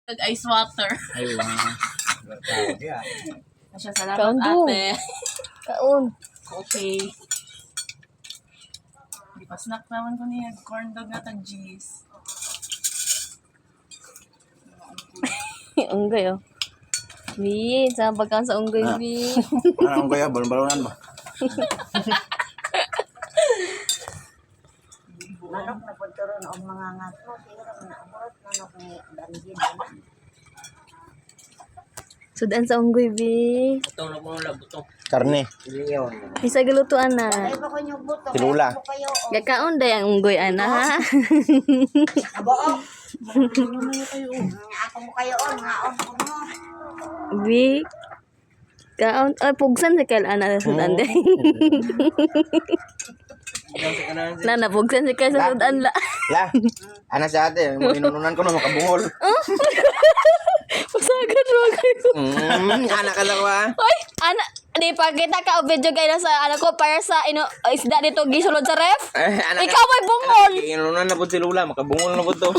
Nag-ice water. Ay, wow. Asya, salamat Kaon dong. ate. Kaon. Okay. Di pa snack naman ko niya. Corn dog na tag-cheese. Unggoy, oh. Bi, sa pagkaon sa unggoy, Ah. Bi. Ano ang kaya? Balon-balonan ba? Manok na po turo na mga ngato. Siguro na abot. Manok ni Danjin. Sudan sa unggoy, Bi. Ito na po lang buto. Karne. Isa galutuan na. Ay ba ko yung buto? Tilula. Kaya po kayo. Gakaon day ang unggoy, ana, ha? Abo. Ako mo kayo on. Nga on ko mo. Bi. Kaon. Ay, pugsan sa kail, ana, sa Sudan, day. Na, napugsan sa kail sa Sudan, la. La, ana sa ate, inununan ko na makabungol. Pasagad mo kayo. Anak ka lang ba? Ay, ana, di pa kita ka o video kayo sa ano ko para sa isda dito gisulod sa ref. Anak Ikaw may bungol. Inununan na po si Lula, makabungol na po to.